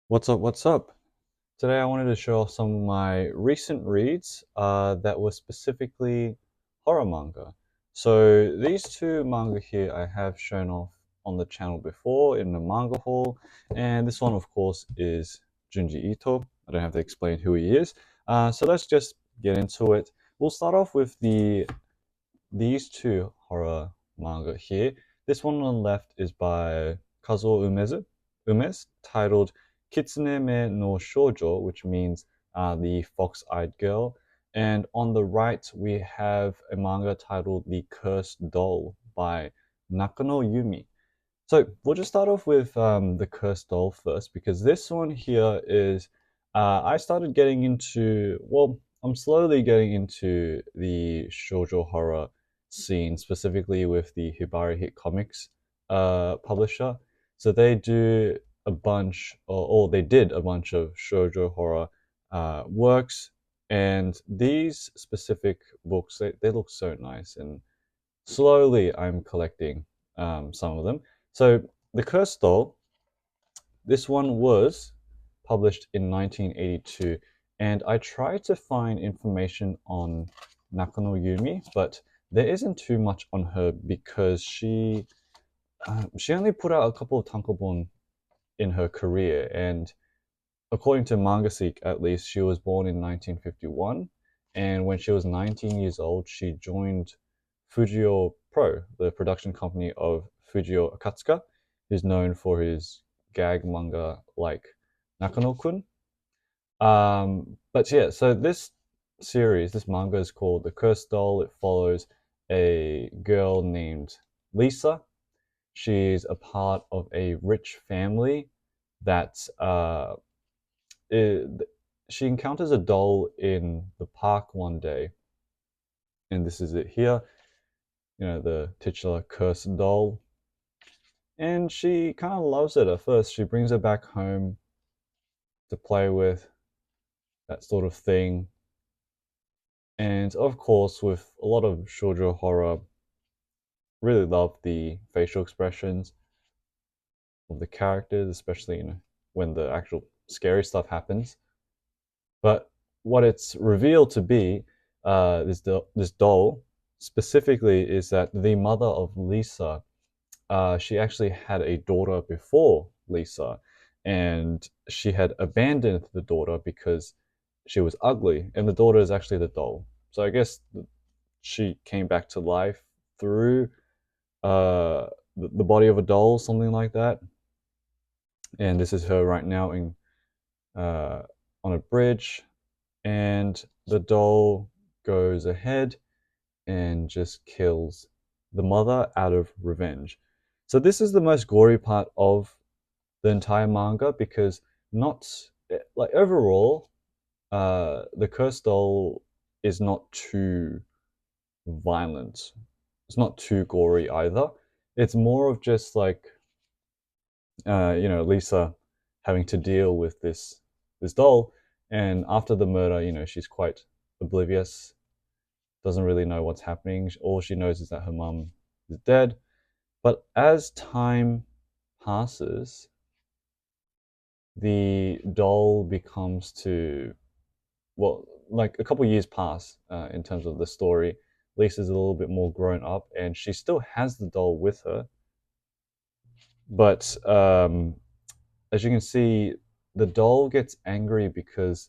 What's up? What's up? Today I wanted to show off some of my recent reads that were specifically horror manga. So these two manga here I have shown off on the channel before in the manga haul, and this one, of course, is Junji Ito. I don't have to explain who he is. So let's just get into it. We'll start off with these two horror manga here. This one on the left is by Kazuo Umezz, titled Kitsune me no Shoujo, which means the fox-eyed girl. And on the right, we have a manga titled The Cursed Doll by Nakano Yumi. So we'll just start off with The Cursed Doll first, because this one here is, I started getting into, well, I'm slowly getting into the shoujo horror scene, specifically with the Hibari Hit Comics publisher. So they do a bunch, or they did a bunch of shoujo horror works, and these specific books, they look so nice, and slowly I'm collecting some of them. So the Cursed Doll, this one was published in 1982, and I tried to find information on Nakano Yumi, but there isn't too much on her because she only put out a couple of tankobon in her career, and according to MangaSeek, at least, she was born in 1951, and when she was 19 years old, she joined Fujio Pro, the production company of Fujio Akatsuka, who's known for his gag manga like Nakano-kun. But yeah, so this manga is called The Cursed Doll. It follows a girl named Lisa. She's a part of a rich family that it, she encounters a doll in the park one day, and this is it here. You know, the titular cursed doll, and she kind of loves it at first. She brings it back home to play with, that sort of thing. And of course, with a lot of shoujo horror, really love the facial expressions of the characters, especially when the actual scary stuff happens. But what it's revealed to be, this doll specifically, is that the mother of Lisa, she actually had a daughter before Lisa, and she had abandoned the daughter because she was ugly, and the daughter is actually the doll. So I guess she came back to life through the body of a doll, something like that. And this is her right now in uh, on a bridge, and the doll goes ahead and just kills the mother out of revenge. So this is the most gory part of the entire manga because not like overall, the cursed doll is not too violent. It's not too gory either. It's more of just like Lisa having to deal with this doll, and after the murder, she's quite oblivious, doesn't really know what's happening. All she knows is that her mum is dead. But as time passes, the doll becomes to, well, like a couple years pass in terms of the story. Lisa's a little bit more grown up, and she still has the doll with her. But as you can see, the doll gets angry because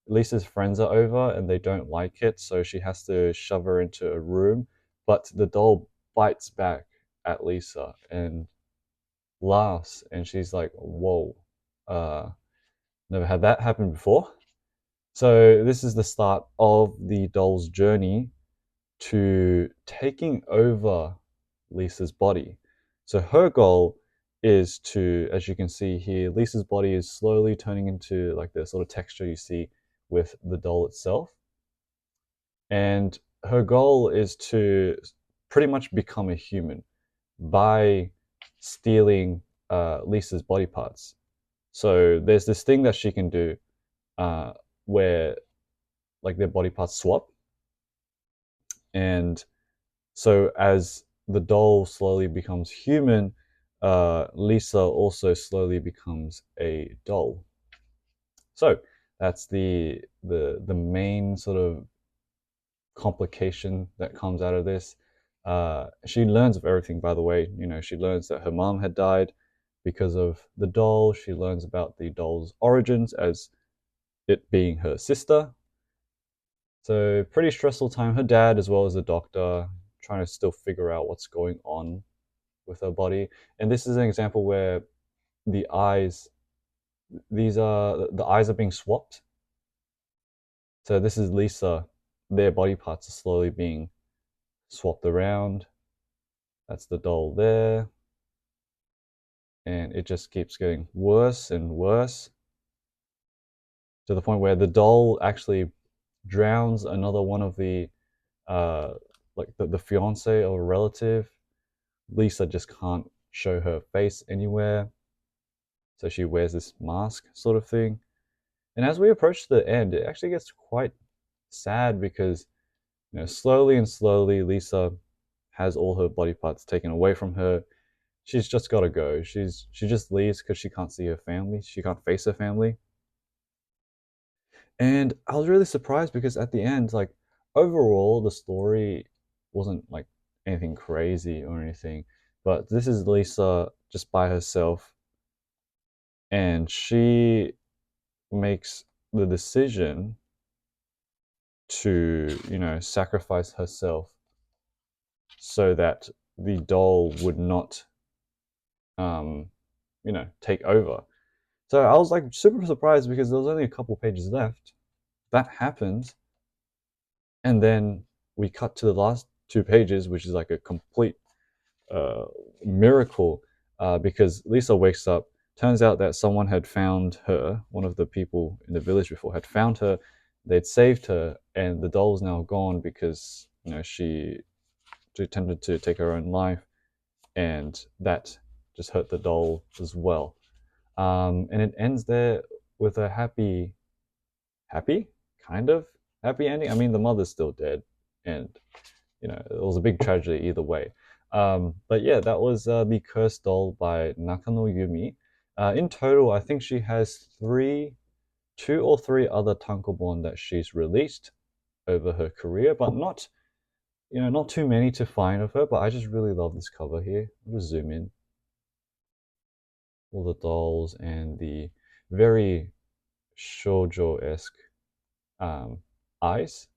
Lisa's friends are over and they don't like it, so she has to shove her into a room. But the doll bites back at Lisa and laughs, and she's like, "Whoa, uh, never had that happen before." So this is the start of the doll's journey to taking over Lisa's body. So her goal is to, as you can see here, Lisa's body is slowly turning into like the sort of texture you see with the doll itself. And her goal is to pretty much become a human by stealing Lisa's body parts. So there's this thing that she can do uh, where like their body parts swap, and so as the doll slowly becomes human, Lisa also slowly becomes a doll. So that's the main sort of complication that comes out of this. She learns of everything, by the way. You know, she learns that her mom had died because of the doll. She learns about the doll's origins as it being her sister. So pretty stressful time. Her dad, as well as the doctor, trying to still figure out what's going on with her body. And this is an example where the eyes, the eyes are being swapped. So this is Lisa. Their body parts are slowly being swapped around. That's the doll there. And it just keeps getting worse and worse to the point where the doll actually drowns another one of the like the fiance or relative. Lisa just can't show her face anywhere, so she wears this mask sort of thing. And as we approach the end, it actually gets quite sad because, you know, slowly and slowly Lisa has all her body parts taken away from her. She's just got to go. She just leaves because she can't see her family. She can't face her family. And I was really surprised because at the end, like, overall, the story wasn't like anything crazy or anything. But this is Lisa just by herself, and she makes the decision to, you know, sacrifice herself so that the doll would not, um, you know, take over. So I was like super surprised because there was only a couple pages left. That happened, and then we cut to the last two pages, which is like a complete uh, miracle because Lisa wakes up. Turns out that someone had found her, one of the people in the village before had found her. They'd saved her, and the doll's now gone because, you know, she attempted to take her own life, and that just hurt the doll as well. And it ends there with a happy, kind of happy ending. I mean, the mother's still dead, and, you know, it was a big tragedy either way. But yeah, that was The Cursed Doll by Nakano Yumi. In total, I think she has two or three other tankobon that she's released over her career, but not, you know, not too many to find of her. But I just really love this cover here. I'll just zoom in. All the dolls and the very shoujo-esque eyes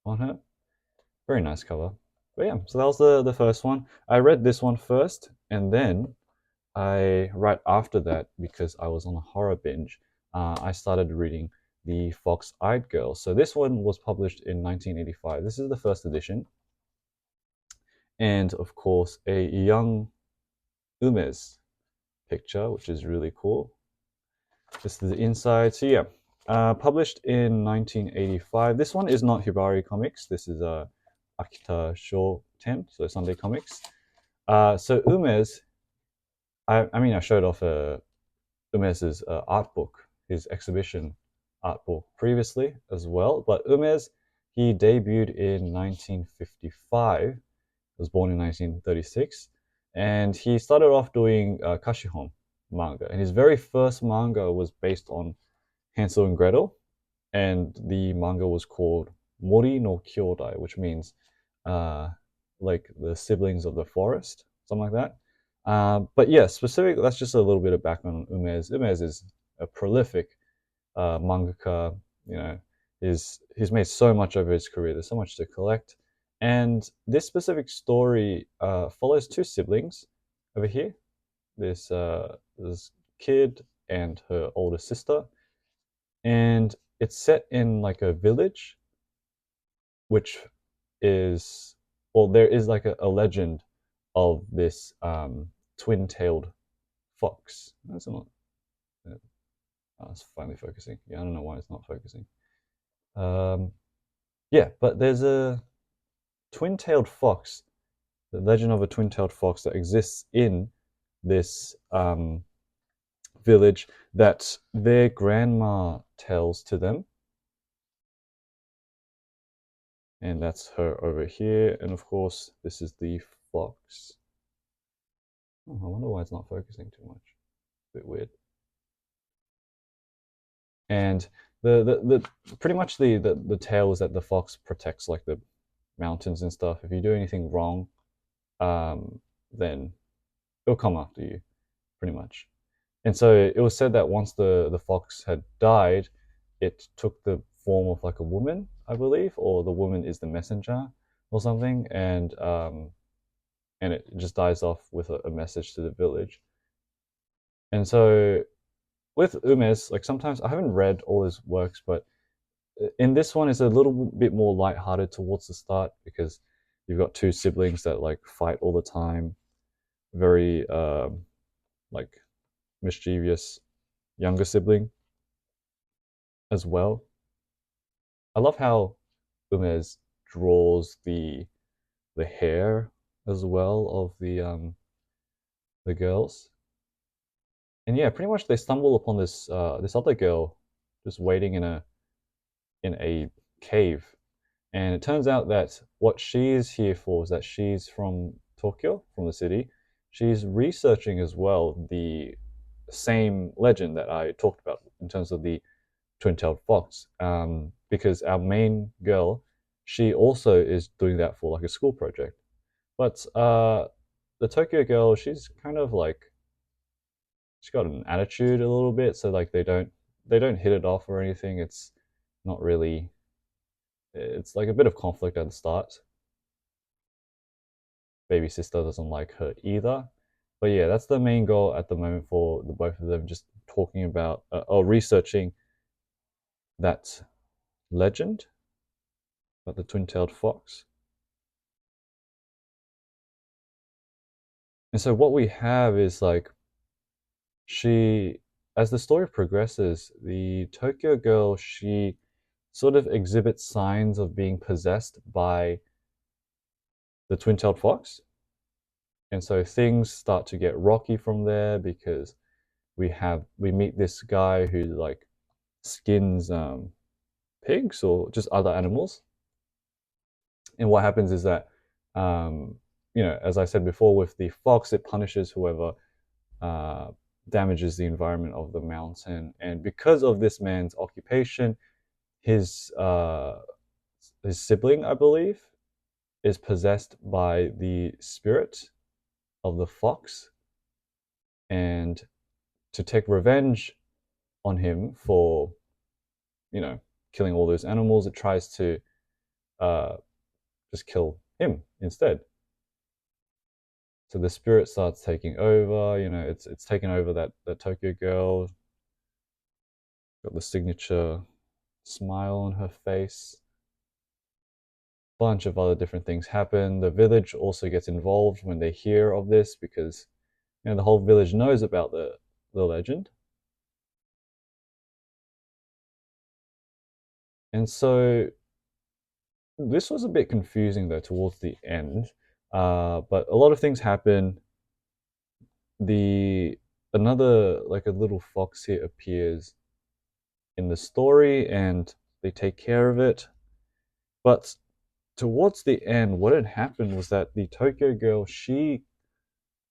on her. Very nice cover. But yeah, so that was the first one. I read this one first, and then right after that, because I was on a horror binge, I started reading The Fox-Eyed Girl. So this one was published in 1985. This is the first edition. And of course, a young Umezz picture, which is really cool. This is the inside. So yeah, published in 1985. This one is not Hibari Comics. This is Akita Shoten, so Sunday Comics. So Umezz, I mean, I showed off Umezz's art book, his exhibition art book previously as well. But Umezz, he debuted in 1955. Was born in 1936, and he started off doing Kashihon manga. And his very first manga was based on Hansel and Gretel, and the manga was called Mori no Kyodai, which means uh, like the siblings of the forest, something like that. But yeah, specifically, that's just a little bit of background on Umezz. Umezz is a prolific mangaka. You know, he's made so much over his career. There's so much to collect, and this specific story follows two siblings over here. This kid and her older sister, and it's set in like a village, which is, well, there is like a legend of this twin-tailed fox. That's not. Oh, it's finally focusing. Yeah, I don't know why it's not focusing. Yeah, but there's a twin-tailed fox, the legend of a twin-tailed fox that exists in this village that their grandma tells to them. And that's her over here. And of course, this is the fox. Oh, I wonder why it's not focusing too much. A bit weird. And the pretty much the tale is that the fox protects like the mountains and stuff. If you do anything wrong, then it'll come after you, pretty much. And so it was said that once the fox had died, it took the form of like a woman, I believe, or the woman is the messenger or something, and it just dies off with a message to the village. And so with Umezz, like sometimes I haven't read all his works, but in this one it's a little bit more lighthearted towards the start because you've got two siblings that like fight all the time, very like mischievous younger sibling as well. I love how Umez draws the hair as well of the girls. And yeah, pretty much they stumble upon this other girl just waiting in a cave. And it turns out that what she's here for is that she's from Tokyo, from the city. She's researching as well the same legend that I talked about in terms of the twin-tailed fox, because our main girl, she also is doing that for like a school project. But the Tokyo girl, she's kind of like she's got an attitude a little bit, so like they don't hit it off or anything. It's not really. It's like a bit of conflict at the start. Baby sister doesn't like her either. But yeah, that's the main goal at the moment for the both of them, just talking about or researching that legend about the twin-tailed fox. And so what we have is like she as the story progresses, the Tokyo girl, she sort of exhibits signs of being possessed by the twin-tailed fox. And so things start to get rocky from there because we meet this guy who like skins pigs or just other animals. And what happens is that as I said before, with the fox, it punishes whoever uh, damages the environment of the mountain. And because of this man's occupation, his uh, his sibling, I believe, is possessed by the spirit of the fox, and to take revenge on him for killing all those animals, it tries to uh, just kill him instead. So the spirit starts taking over. It's taken over that Tokyo girl. Got the signature smile on her face. Bunch of other different things happen. The village also gets involved when they hear of this because the whole village knows about the legend. And so this was a bit confusing though towards the end, but a lot of things happen. The Another like a little fox here appears in the story, and they take care of it. But towards the end, what had happened was that the Tokyo girl, she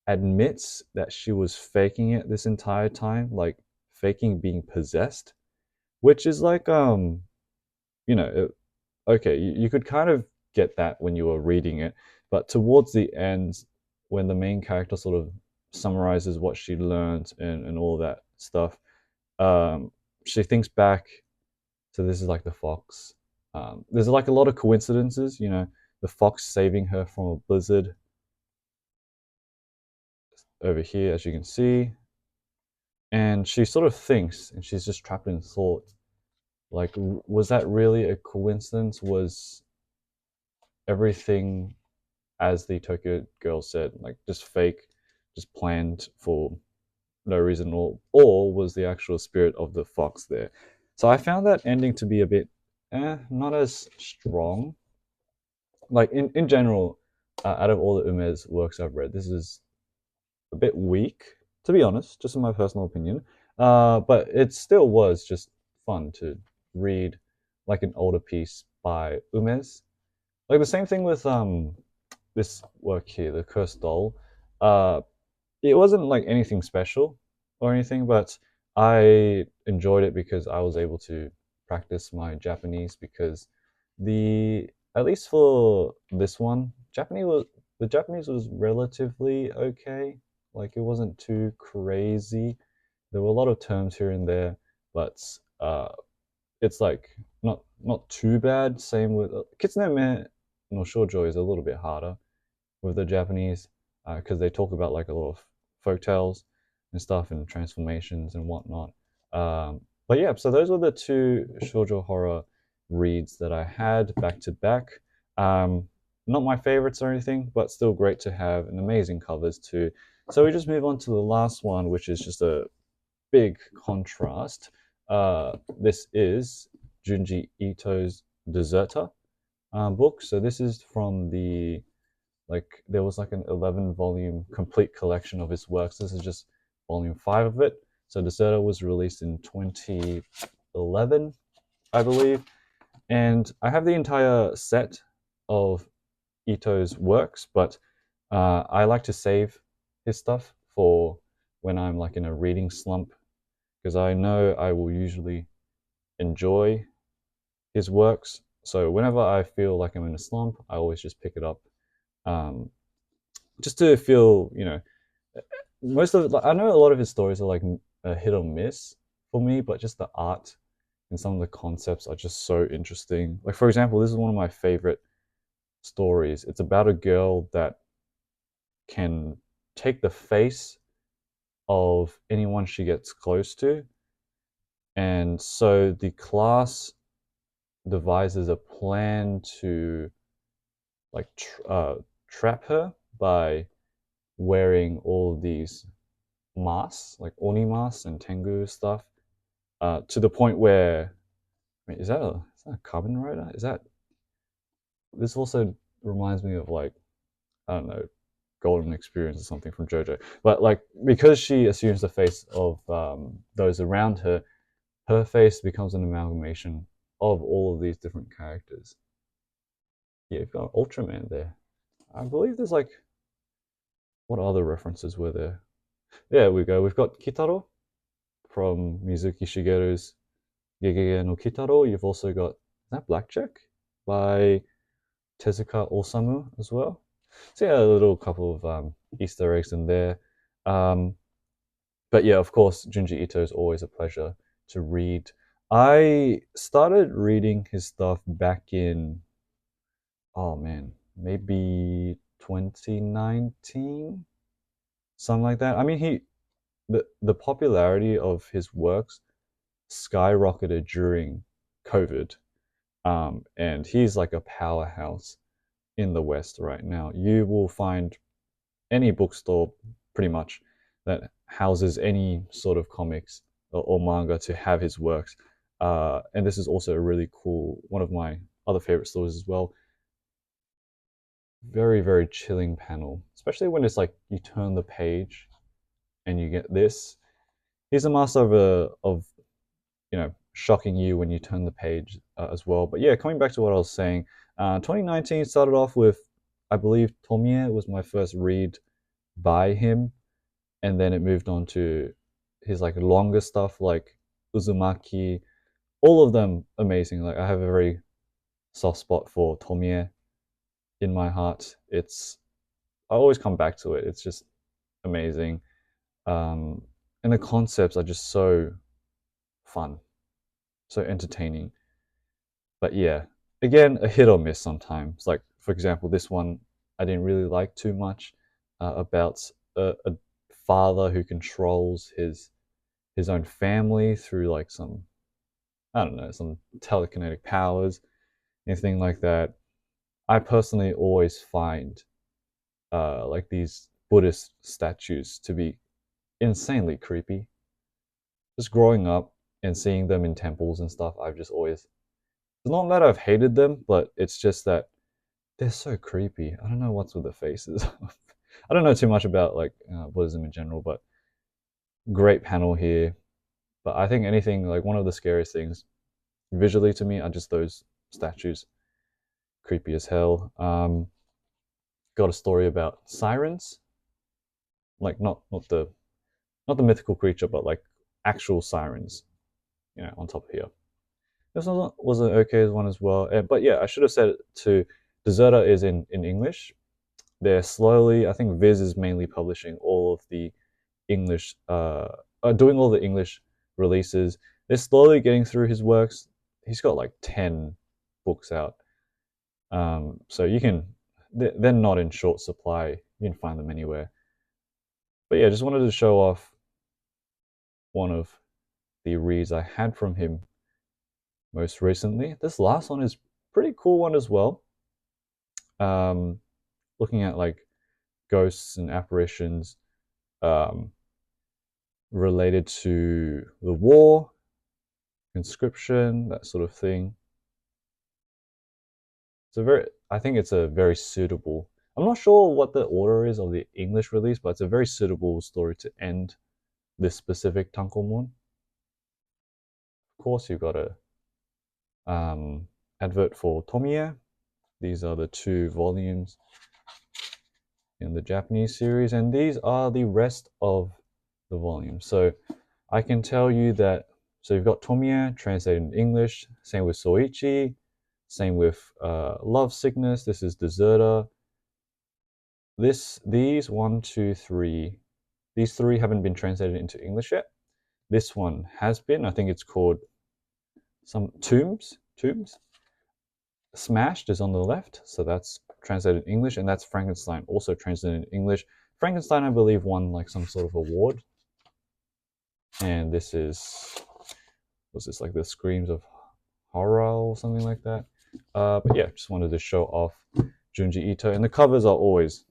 admits that she was faking it this entire time, like faking being possessed, which is like you know it, okay, you could kind of get that when you were reading it, but towards the end, when the main character sort of summarizes what she learned and all that stuff, she thinks back. So this is like the fox. There's like a lot of coincidences, the fox saving her from a blizzard over here, as you can see. And she sort of thinks, and she's just trapped in thought. Like, was that really a coincidence? Was everything, as the Tokyo girl said, like just fake, just planned for no reason, or was the actual spirit of the fox there? So I found that ending to be a bit, not as strong. Like in general, out of all the Umezz works I've read, this is a bit weak, to be honest, just in my personal opinion. But it still was just fun to read, like an older piece by Umezz. Like the same thing with this work here, the Cursed Doll. Uh, it wasn't like anything special or anything, but I enjoyed it because I was able to practice my Japanese because the at least for this one, Japanese was relatively okay. Like it wasn't too crazy. There were a lot of terms here and there, but it's like not too bad. Same with Kitsune no Shoujo is a little bit harder with the Japanese because they talk about like a lot of folk tales and stuff and transformations and whatnot. But yeah, so those were the two shoujo horror reads that I had back to back. Not my favorites or anything, but still great to have and amazing covers too. So we just move on to the last one, which is just a big contrast. This is Junji Ito's Deserter book. So this is from the like there was like an 11 volume complete collection of his works. This is just volume 5 of it. So Deserter was released in 2011, I believe. And I have the entire set of Ito's works, but I like to save his stuff for when I'm like in a reading slump because I know I will usually enjoy his works. So whenever I feel like I'm in a slump, I always just pick it up, um, just to feel, most of like, I know a lot of his stories are like a hit or miss for me, but just the art and some of the concepts are just so interesting. Like for example, this is one of my favorite stories. It's about a girl that can take the face of anyone she gets close to, and so the class devises a plan to like trap her by wearing all of these masks, like oni masks and tengu stuff, to the point where, wait, is that a Kamen Rider? Is that this also reminds me of like I don't know, Golden Experience or something from JoJo. But like because she assumes the face of those around her, her face becomes an amalgamation of all of these different characters. Yeah, you've got Ultraman there. I believe there's like what other references were there? There we go. We've got Kitaro from Mizuki Shigeru's Gegege no Kitaro. You've also got is that Blackjack by Tezuka Osamu as well. So yeah, a little couple of Easter eggs in there. Um, but yeah, of course, Junji Ito is always a pleasure to read. I started reading his stuff back in oh man, maybe 2019, something like that. I mean, the popularity of his works skyrocketed during COVID, and he's like a powerhouse in the West right now. You will find any bookstore pretty much that houses any sort of comics or manga to have his works. And this is also a really cool one of my other favorite stories as well. Very very chilling panel, especially when it's like you turn the page and you get this. He's a master of shocking you when you turn the page as well. But yeah, coming back to what I was saying, 2019 started off with, I believe, Tomie was my first read by him, and then it moved on to his like longer stuff like Uzumaki. All of them amazing. Like I have a very soft spot for Tomie in my heart. I always come back to it. It's just amazing, um, and the concepts are just so fun, so entertaining. But yeah, again, a hit or miss sometimes. Like for example, this one I didn't really like too much, about a father who controls his own family through like some I don't know some telekinetic powers, anything like that. I personally always find like these Buddhist statues to be insanely creepy. Just growing up and seeing them in temples and stuff, I've just always it's not that I've hated them, but it's just that they're so creepy. I don't know what's with the faces. I don't know too much about like Buddhism in general, but great panel here. But I think anything like one of the scariest things visually to me are just those statues, creepy as hell. Got a story about sirens like not the mythical creature, but like actual sirens, on top of here. This one was an okay one as well. But yeah, I should have said it too. Deserter is in English. They're slowly, I think Viz is mainly publishing all of the English, doing all the English releases. They're slowly getting through his works. He's got like 10 books out. So they're not in short supply. You can find them anywhere. But yeah, just wanted to show off one of the reads I had from him most recently. This last one is pretty cool one as well. Looking at like ghosts and apparitions related to the war, conscription, that sort of thing. I think it's a very suitable. I'm not sure what the order is of the English release, but it's a very suitable story to end this specific Tankomon. Of course, you've got a advert for Tomiya. These are the 2 volumes in the Japanese series, and these are the rest of the volumes. So I can tell you that, so you've got Tomiya translated in English, same with Soichi, same with Love Sickness. This is Deserter. These 1, 2, 3, these 3 haven't been translated into English yet. This one has been. I think it's called some Tombs. Smashed is on the left, so that's translated in English, and that's Frankenstein, also translated in English. Frankenstein, I believe, won like some sort of award. And this was this like the Screams of Horror or something like that. But yeah, just wanted to show off Junji Ito, and the covers are always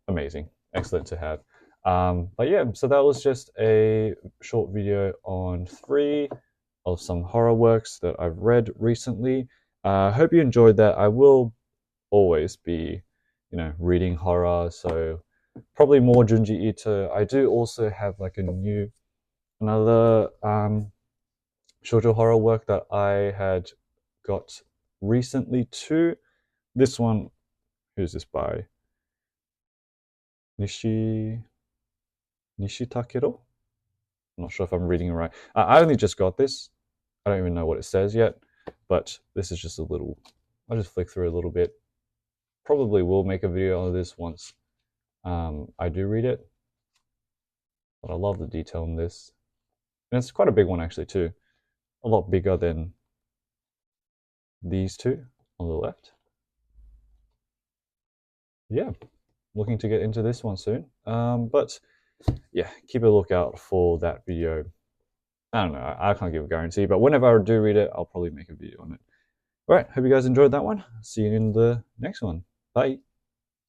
amazing, excellent to have. But yeah, so that was just a short video on 3 of some horror works that I've read recently. I hope you enjoyed that. I will always be, reading horror, so probably more Junji Ito. I do also have like another shoujo horror work that I had got recently too. This one, who's this by? Nishitakero? I'm not sure if I'm reading it right. I only just got this. I don't even know what it says yet, but this is just a little, I'll just flick through a little bit. Probably will make a video on this once I do read it, but I love the detail in this. And it's quite a big one actually too. A lot bigger than these 2 on the left. Yeah, looking to get into this one soon. But yeah, keep a lookout for that video. I don't know, I can't give a guarantee, but whenever I do read it, I'll probably make a video on it. All right, hope you guys enjoyed that one. See you in the next one. Bye.